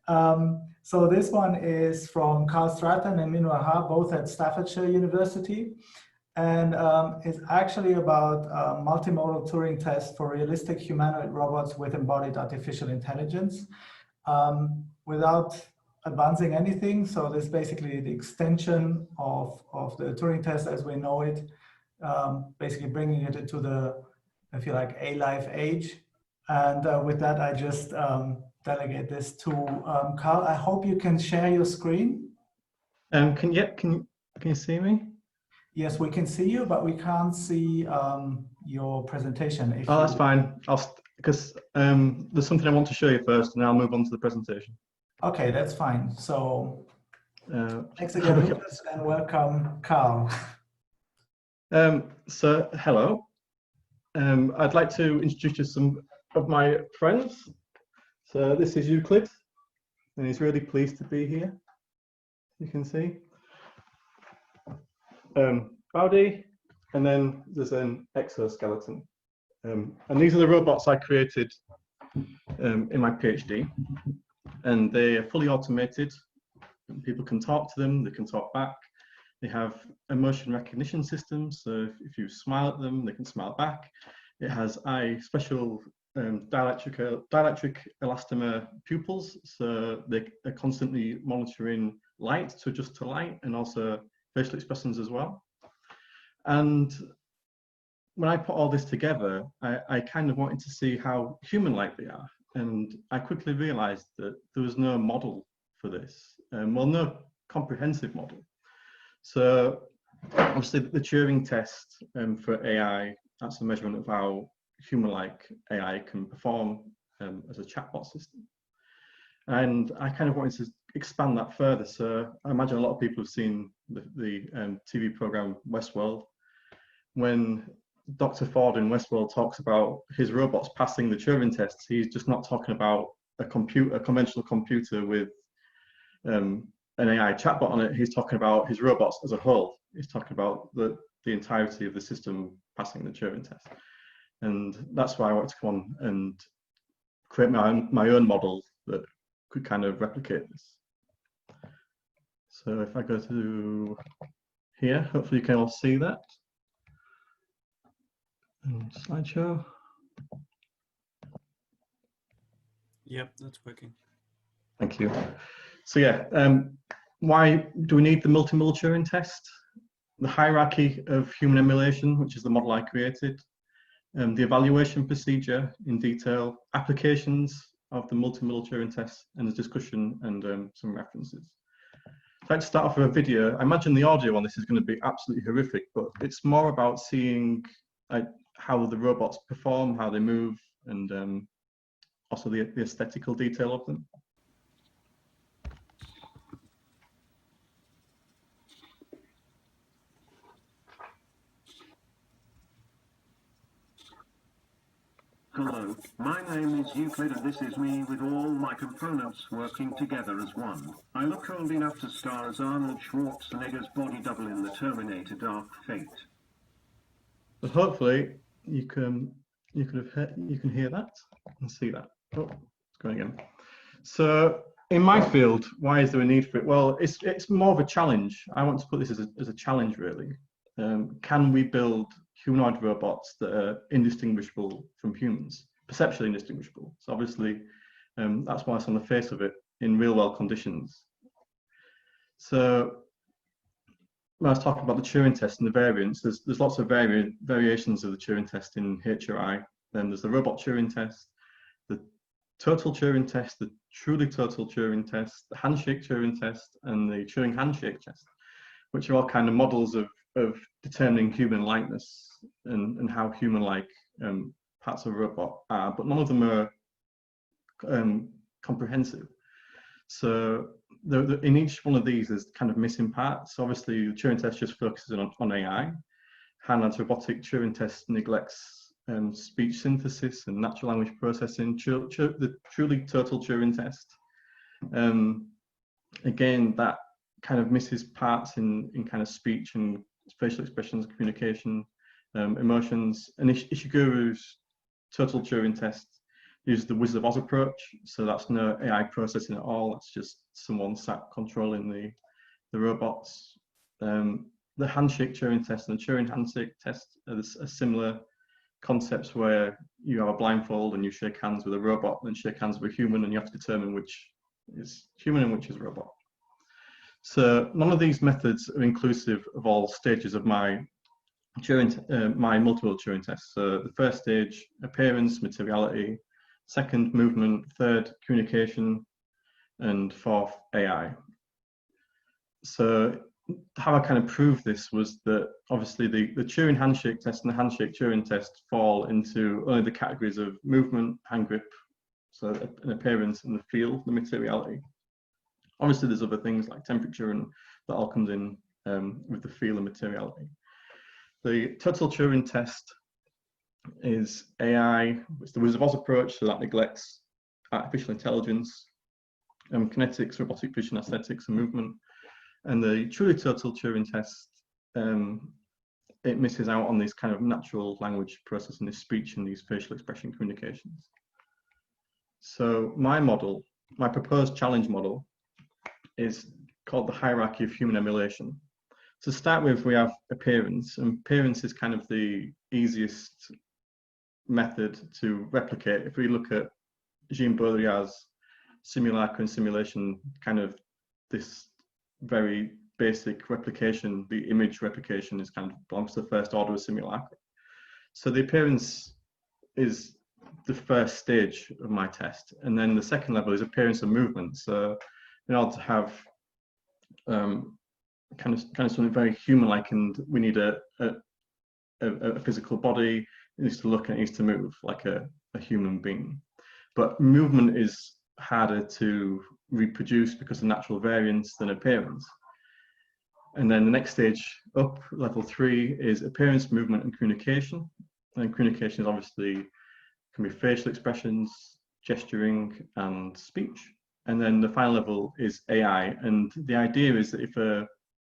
So this one is from Carl Stratton and Minu Aha, both at Staffordshire University. And it's actually about multimodal Turing test for realistic humanoid robots with embodied artificial intelligence. Without advancing anything, so this is basically the extension of the Turing test as we know it, basically bringing it into the, if you like, Alife age. And with that, I just delegate this to Carl. I hope you can share your screen. Can you see me? Yes, we can see you, but we can't see your presentation. That's fine. Because there's something I want to show you first, and I'll move on to the presentation. Okay, that's fine. So thanks again, Lucas, and welcome, Carl. So hello. I'd like to introduce you to some of my friends. So this is Euclid, and he's really pleased to be here. You can see. Bowdy, and then there's an exoskeleton. And these are the robots I created in my PhD. And they are fully automated. People can talk to them, they can talk back. They have emotion recognition systems, so if you smile at them, they can smile back. It has special dielectric elastomer pupils, so they are constantly monitoring light to adjust to light, and also facial expressions as well. And when I put all this together, I kind of wanted to see how human-like they are. And I quickly realized that there was no model for this. Well, no comprehensive model. So obviously the Turing test for AI, that's a measurement of how human-like AI can perform as a chatbot system. And I kind of wanted to expand that further. So I imagine a lot of people have seen the TV program Westworld. When Dr. Ford in Westworld talks about his robots passing the Turing tests, he's just not talking about a conventional computer with an AI chatbot on it. He's talking about his robots as a whole. He's talking about the entirety of the system passing the Turing test. And that's why I wanted to come on and create my own model that could kind of replicate this. So if I go to here, hopefully you can all see that. And slideshow. Yep, that's working. Thank you. So yeah, why do we need the multimodal Turing test? The hierarchy of human emulation, which is the model I created, the evaluation procedure in detail, applications of the multimodal Turing test, and the discussion and some references. I'd like to start off with a video. I imagine the audio on this is going to be absolutely horrific, but it's more about seeing how the robots perform, how they move, and also the aesthetical detail of them. Hello, my name is Euclid and this is me with all my components working together as one. I look old enough to star as Arnold Schwarzenegger's body double in the Terminator Dark Fate. But hopefully you can hear that and see that. Oh, it's going again. So in my field, why is there a need for it? Well, it's more of a challenge. I want to put this as a challenge really. Can we build humanoid robots that are indistinguishable from humans, perceptually indistinguishable? So obviously, that's why it's on the face of it in real world conditions. So when I was talking about the Turing test and the variants, there's lots of variations of the Turing test in HRI. Then there's the robot Turing test, the total Turing test, the truly total Turing test, the handshake Turing test, and the Turing handshake test, which are all kind of models of determining human likeness and how human-like parts of a robot are, but none of them are comprehensive. So in each one of these there's kind of missing parts. Obviously the Turing test just focuses on AI. Hand-led robotic Turing test neglects speech synthesis and natural language processing. The truly total Turing test, again, that kind of misses parts in kind of speech and facial expressions, communication, emotions. And Ishiguro's total Turing test uses the Wizard of Oz approach. So that's no AI processing at all. It's just someone sat controlling the robots. The handshake Turing test and the Turing handshake test are similar concepts where you have a blindfold and you shake hands with a robot, then shake hands with a human, and you have to determine which is human and which is robot. So none of these methods are inclusive of all stages of my multimodal Turing test. So the first stage, appearance, materiality; second, movement; third, communication; and fourth, AI. So how I kind of proved this was that obviously the Turing handshake test and the handshake Turing test fall into only the categories of movement, hand grip, so an appearance, and the feel, the materiality. Obviously there's other things like temperature, and that all comes in with the feel and materiality. The total Turing test is AI. It's the Wizard of Oz approach, so that neglects artificial intelligence, kinetics, robotic vision, aesthetics, and movement. And the truly total Turing test, it misses out on these kind of natural language processing, this speech and these facial expression communications. So my model, my proposed challenge model, is called the hierarchy of human emulation. To start with, we have appearance, and appearance is kind of the easiest method to replicate. If we look at Jean Baudrillard's simulacra and simulation, kind of this very basic replication, the image replication is kind of belongs to the first order of simulacra. So the appearance is the first stage of my test, and then the second level is appearance and movement. So in order to have kind of something very human-like, and we need a physical body. It needs to look and it needs to move like a human being. But movement is harder to reproduce because of natural variance than appearance. And then the next stage up, level 3, is appearance, movement, and communication. And communication is obviously can be facial expressions, gesturing, and speech. And then the final level is AI. And the idea is that if a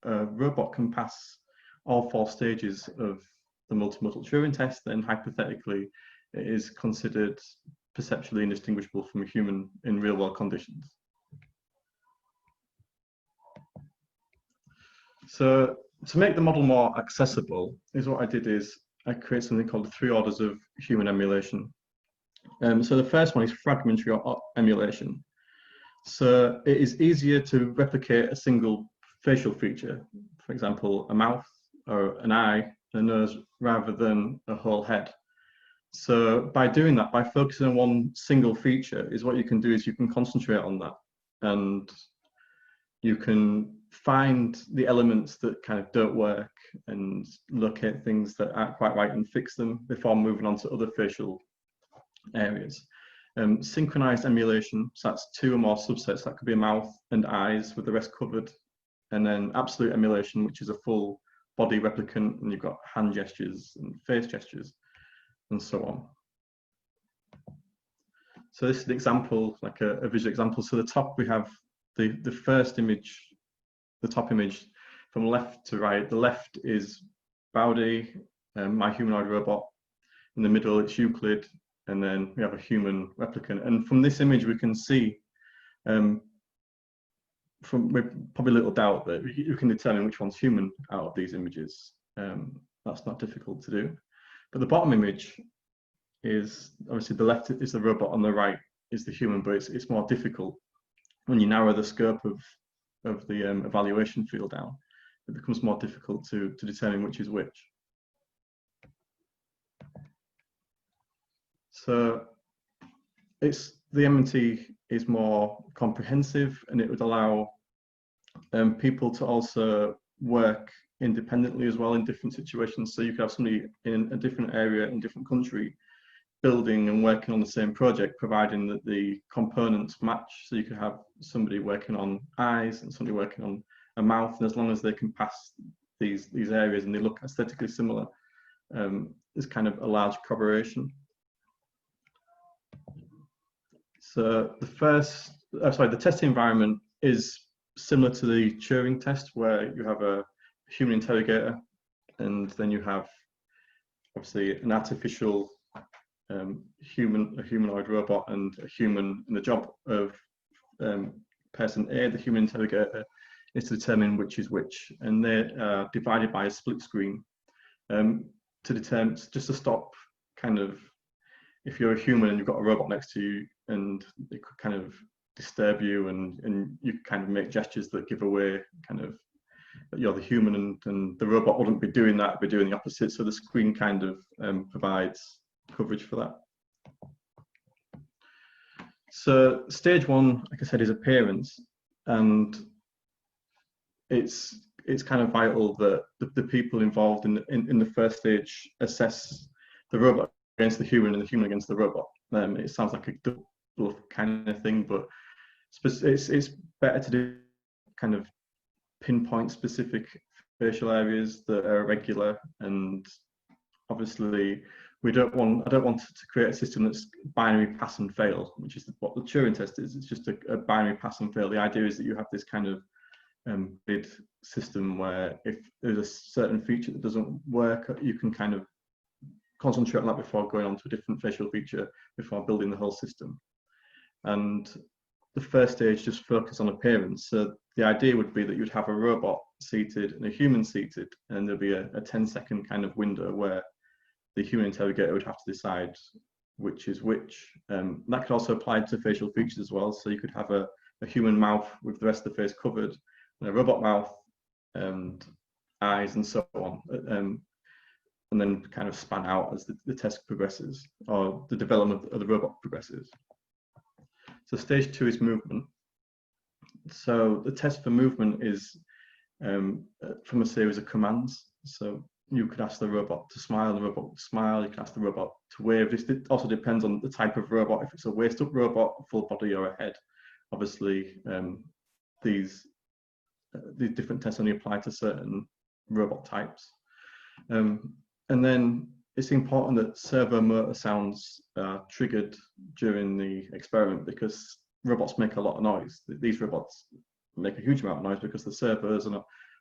robot can pass all 4 stages of the multimodal Turing test, then hypothetically it is considered perceptually indistinguishable from a human in real world conditions. So to make the model more accessible, what I did is I created something called the 3 orders of human emulation. So the first one is fragmentary emulation. So it is easier to replicate a single facial feature, for example, a mouth or an eye, a nose, rather than a whole head. So by doing that, by focusing on one single feature, is what you can do is you can concentrate on that, and you can find the elements that kind of don't work and locate things that aren't quite right and fix them before moving on to other facial areas. Synchronized emulation, so that's 2 or more subsets. That could be a mouth and eyes with the rest covered. And then absolute emulation, which is a full body replicant, and you've got hand gestures and face gestures and so on. So this is an example, like a visual example. So the top, we have the first image, the top image from left to right. The left is Bowdy, my humanoid robot. In the middle, it's Euclid, and then we have a human replicant. And from this image, we can see, with probably little doubt, that you can determine which one's human out of these images. That's not difficult to do. But the bottom image is, obviously the left is the robot, on the right is the human, but it's more difficult when you narrow the scope of the evaluation field down. It becomes more difficult to determine which is which. So the MNT is more comprehensive, and it would allow people to also work independently as well in different situations. So you could have somebody in a different area in a different country building and working on the same project, providing that the components match. So you could have somebody working on eyes and somebody working on a mouth, and as long as they can pass these areas and they look aesthetically similar, is kind of a large corroboration. So the testing environment is similar to the Turing test, where you have a human interrogator, and then you have obviously an artificial a humanoid robot and a human, and the job of person A, the human interrogator, is to determine which is which, and they're divided by a split screen to determine, just to stop kind of, if you're a human and you've got a robot next to you and it could kind of disturb you, and you kind of make gestures that give away kind of that you're the human, and the robot wouldn't be doing that, be doing the opposite. So the screen kind of provides coverage for that. So stage one, like I said, is appearance, and it's kind of vital that the people involved in the first stage assess the robot against the human and the human against the robot. It sounds like a double kind of thing, but it's better to do kind of pinpoint specific facial areas that are irregular, and obviously I don't want to create a system that's binary pass and fail, which is what the Turing test is. It's just a binary pass and fail. The idea is that you have this kind of bid system where if there's a certain feature that doesn't work, you can kind of concentrate on that before going on to a different facial feature, before building the whole system. And the first stage just focus on appearance. So the idea would be that you'd have a robot seated and a human seated, and there'll be a 10-second kind of window where the human interrogator would have to decide which is which. That could also apply to facial features as well. So you could have a human mouth with the rest of the face covered, and a robot mouth and eyes and so on, and then kind of span out as the test progresses, or the development of the robot progresses. So stage two is movement. So the test for movement is from a series of commands. So you could ask the robot to smile, the robot would smile. You could ask the robot to wave. This also depends on the type of robot. If it's a waist-up robot, a full body, or a head. Obviously, these different tests only apply to certain robot types. And then it's important that servo motor sounds are triggered during the experiment, because robots make a lot of noise. These robots make a huge amount of noise because the servos and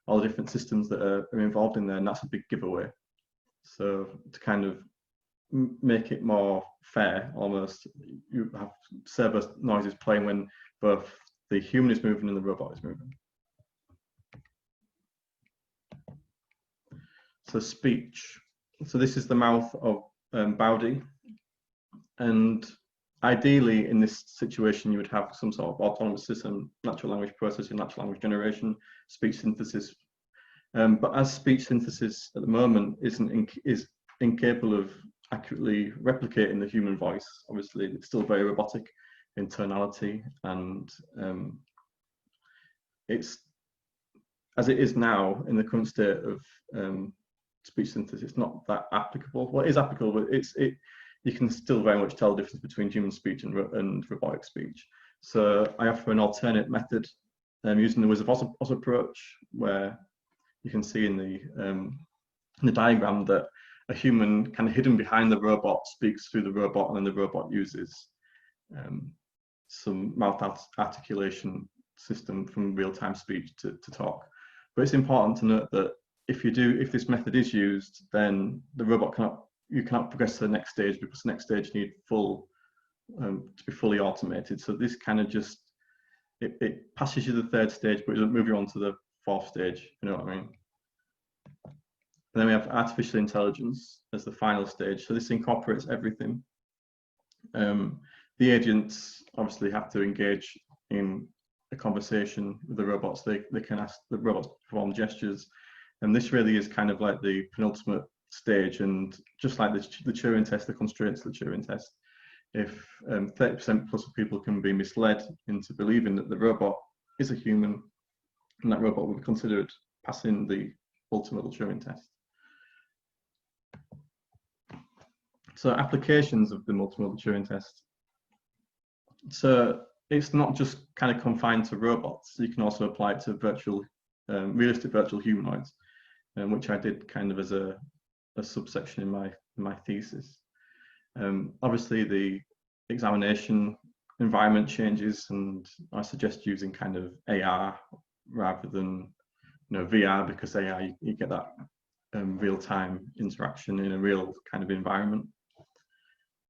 all the different systems that are involved in there, and that's a big giveaway. So to kind of make it more fair, almost, you have servo noises playing when both the human is moving and the robot is moving. So speech. So this is the mouth of Bowdy, and ideally in this situation you would have some sort of autonomous system, natural language processing, natural language generation, speech synthesis. But as speech synthesis at the moment is incapable of accurately replicating the human voice, obviously it's still very robotic in tonality, and it's, as it is now in the current state of speech synthesis, it's not that applicable. Well, it is applicable, but you can still very much tell the difference between human speech and robotic speech. So I offer an alternate method using the Wizard of Oz approach, where you can see in the diagram that a human kind of hidden behind the robot speaks through the robot, and then the robot uses some mouth articulation system from real-time speech to talk. But it's important to note that if this method is used, then the robot you cannot progress to the next stage, because the next stage need to be fully automated. So this kind of just it passes you the third stage, but it doesn't move you on to the fourth stage. You know what I mean? And then we have artificial intelligence as the final stage. So this incorporates everything. The agents obviously have to engage in a conversation with the robots. They can ask the robots to perform gestures. And this really is kind of like the penultimate stage. And just like the Turing test, the constraints of the Turing test, if 30% plus of people can be misled into believing that the robot is a human, and that robot will be considered passing the multimodal Turing test. So applications of the multimodal Turing test. So it's not just kind of confined to robots. You can also apply it to realistic virtual humanoids, which I did kind of as a subsection in my thesis. Obviously, the examination environment changes, and I suggest using kind of AR rather than VR, because AR you get that real-time interaction in a real kind of environment.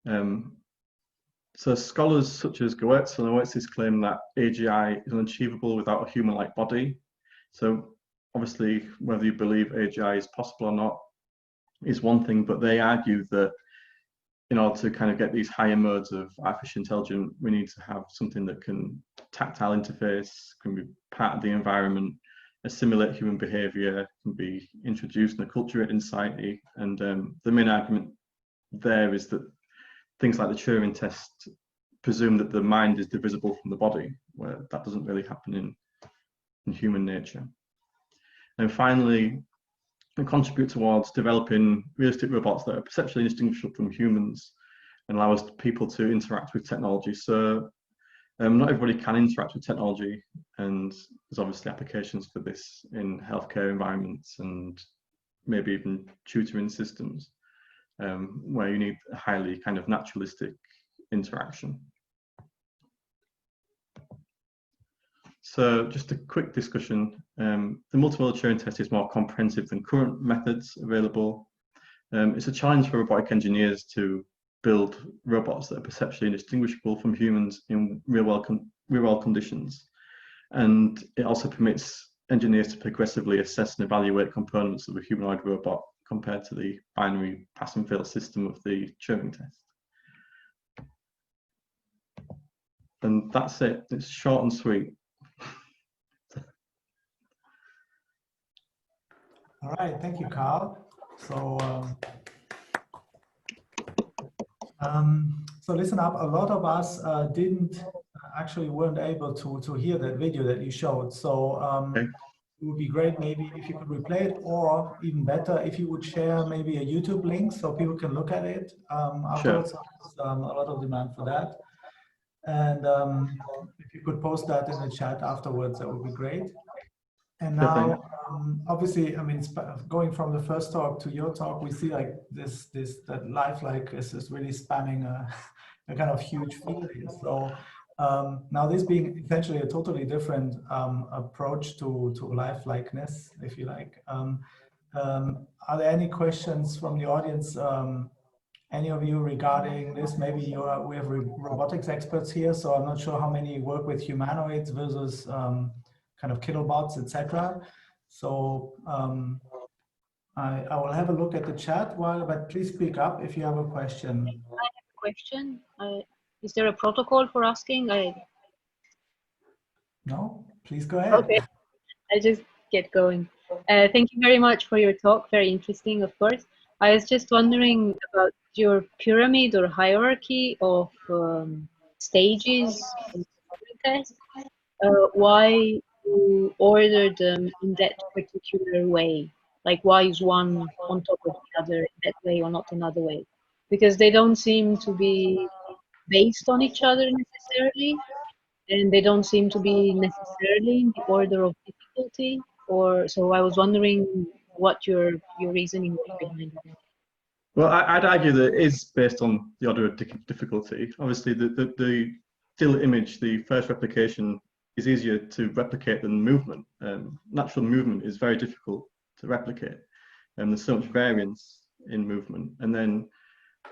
So scholars such as Goetz and Oasis claim that AGI is unachievable without a human-like body. So obviously, whether you believe AGI is possible or not is one thing, but they argue that in order to kind of get these higher modes of artificial intelligence, we need to have something that can tactile interface, can be part of the environment, assimilate human behavior, can be introduced and acculturated in society. And the main argument there is that things like the Turing test presume that the mind is divisible from the body, where that doesn't really happen in human nature. And finally, and contribute towards developing realistic robots that are perceptually distinguishable from humans and allow us people to interact with technology. So not everybody can interact with technology, and there's obviously applications for this in healthcare environments and maybe even tutoring systems where you need a highly kind of naturalistic interaction. So just a quick discussion. The multimodal Turing test is more comprehensive than current methods available. It's a challenge for robotic engineers to build robots that are perceptually indistinguishable from humans in real-world conditions. And it also permits engineers to progressively assess and evaluate components of a humanoid robot compared to the binary pass and fail system of the Turing test. And that's it. It's short and sweet. All right, thank you, Carl. So listen up. A lot of us weren't able to hear that video that you showed. So Okay. it would be great maybe if you could replay it, or even better if you would share maybe a YouTube link so people can look at it afterwards. Sure. There's a lot of demand for that. And if you could post that in the chat afterwards, that would be great. And now, obviously, I mean, going from the first talk to your talk, we see like that Lifelike is really spanning a kind of huge field here. So now this being essentially a totally different approach to lifelikeness, if you like. Are there any questions from the audience? Any of you regarding this? Maybe we have robotics experts here, so I'm not sure how many work with humanoids versus kind of kilobots, etc. So I will have a look at the chat but please speak up if you have a question. I have a question. Is there a protocol for asking? No, please go ahead. Okay, I just get going. Thank you very much for your talk. Very interesting, of course. I was just wondering about your pyramid or hierarchy of stages in the test. Why you order them in that particular way? Like, why is one on top of the other in that way or not another way? Because they don't seem to be based on each other necessarily, and they don't seem to be necessarily in the order of difficulty. So I was wondering what your reasoning was behind it. Well, I'd argue that it is based on the order of difficulty. Obviously, the still image, the first replication, is easier to replicate than movement. Natural movement is very difficult to replicate, and there's so much variance in movement. And then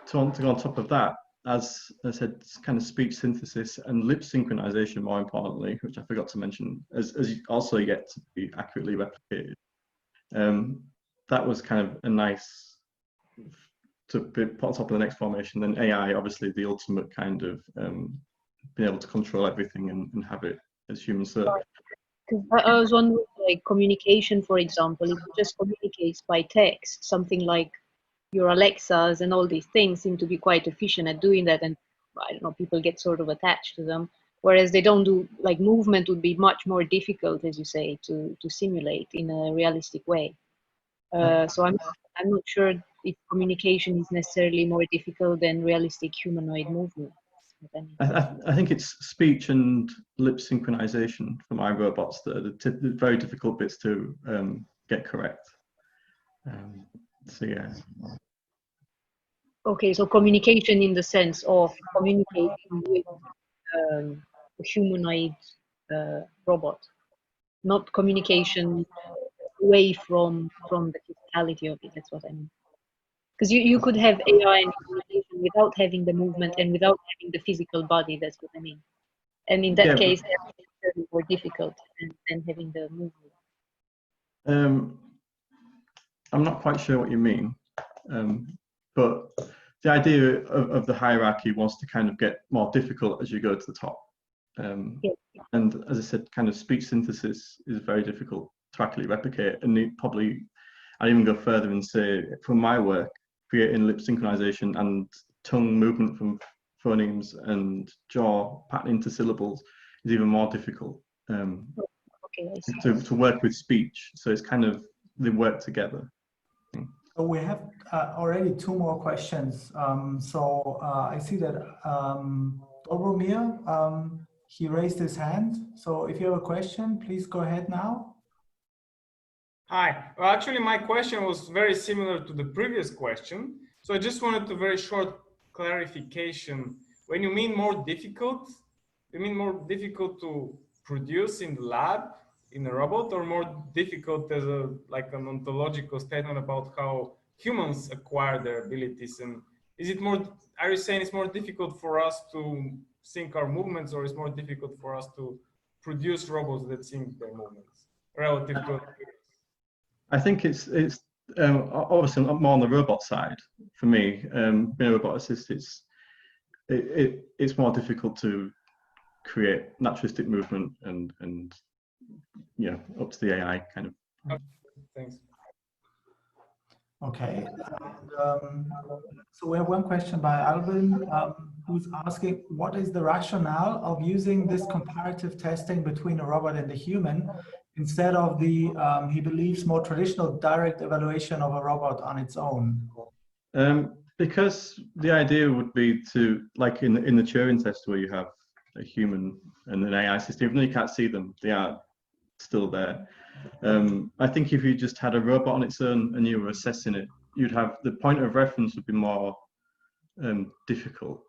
to go on top of that, as I said, kind of speech synthesis and lip synchronization, more importantly, which I forgot to mention, as you also yet to be accurately replicated. That was kind of a nice to be put on top of the next formation. Then AI, obviously, the ultimate kind of being able to control everything and have it as human. So I was wondering, like communication, for example, if it just communicates by text, something like your Alexas and all these things seem to be quite efficient at doing that, and I don't know, people get sort of attached to them, whereas they don't do, like movement would be much more difficult, as you say, to simulate in a realistic way. So I'm not sure if communication is necessarily more difficult than realistic humanoid movement. I think it's speech and lip synchronization for my robots that are the very difficult bits to get correct. So yeah. Okay, so communication in the sense of communicating with a humanoid robot, not communication away from the physicality of it. That's what I mean. Because you could have AI and emulation without having the movement and without having the physical body. That's what I mean. And in that Yeah, case, that's very more difficult than having the movement. I'm not quite sure what you mean, but the idea of the hierarchy was to kind of get more difficult as you go to the top. Yeah. And as I said, kind of speech synthesis is very difficult to actually replicate. And I'd even go further and say, from my work, creating lip synchronization and tongue movement from phonemes and jaw pattern into syllables is even more difficult Okay, I see. to work with speech. So it's kind of, they work together. So we have already two more questions. I see that Dobromir, he raised his hand. So if you have a question, please go ahead now. Hi. Well, actually, my question was very similar to the previous question. So I just wanted a very short clarification. When you mean more difficult, you mean more difficult to produce in the lab in a robot, or more difficult as like an ontological statement about how humans acquire their abilities? And is it more, are you saying it's more difficult for us to sync our movements, or it's more difficult for us to produce robots that sync their movements relative to? I think it's obviously more on the robot side for me. Being a robot assist, it's more difficult to create naturalistic movement and yeah, up to the AI kind of. Okay, thanks. Okay. So we have one question by Alvin, who's asking, what is the rationale of using this comparative testing between a robot and a human instead of the, he believes, more traditional direct evaluation of a robot on its own? Because the idea would be to, like in the Turing test where you have a human and an AI system, even though you can't see them, they are still there. I think if you just had a robot on its own and you were assessing it, you'd have, the point of reference would be more difficult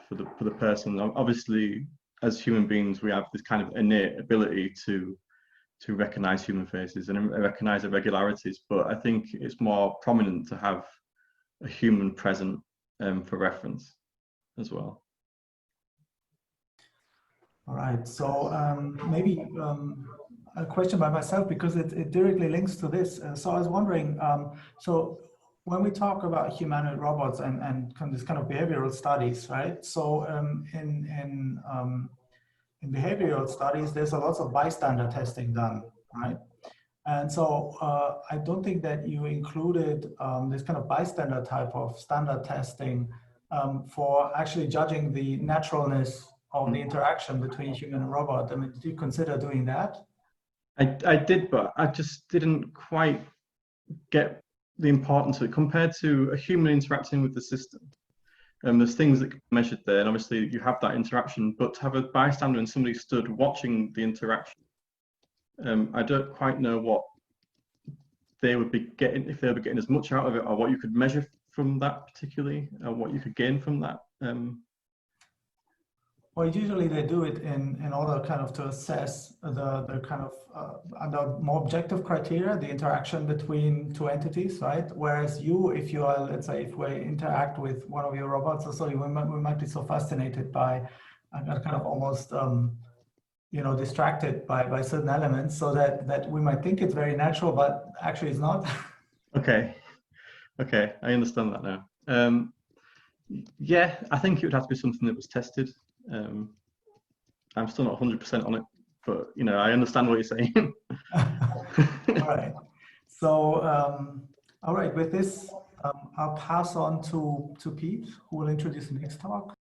for the person. Obviously, as human beings, we have this kind of innate ability to recognize human faces and recognize irregularities, but I think it's more prominent to have a human present for reference as well. All right, so maybe a question by myself, because it directly links to this. So I was wondering, so when we talk about humanoid robots and this kind of behavioral studies, right? So in behavioral studies, there's a lot of bystander testing done, right? And so I don't think that you included this kind of bystander type of standard testing for actually judging the naturalness of the interaction between human and robot. I mean, did you consider doing that? I did, but I just didn't quite get the importance of it compared to a human interacting with the system. There's things that can be measured there, and obviously you have that interaction, but to have a bystander and somebody stood watching the interaction, I don't quite know what they would be getting, if they were getting as much out of it, or what you could measure from that particularly, or what you could gain from that. Well, usually they do it in order kind of to assess the kind of under more objective criteria, the interaction between two entities, right? Whereas if you are, let's say, if we interact with one of your robots or so, we might be so fascinated by kind of almost distracted by certain elements, so that we might think it's very natural, but actually it's not. Okay, I understand that now. Yeah, I think it would have to be something that was tested. I'm still not 100% on it, but I understand what you're saying. All right. So, all right. With this, I'll pass on to Pete, who will introduce the next talk.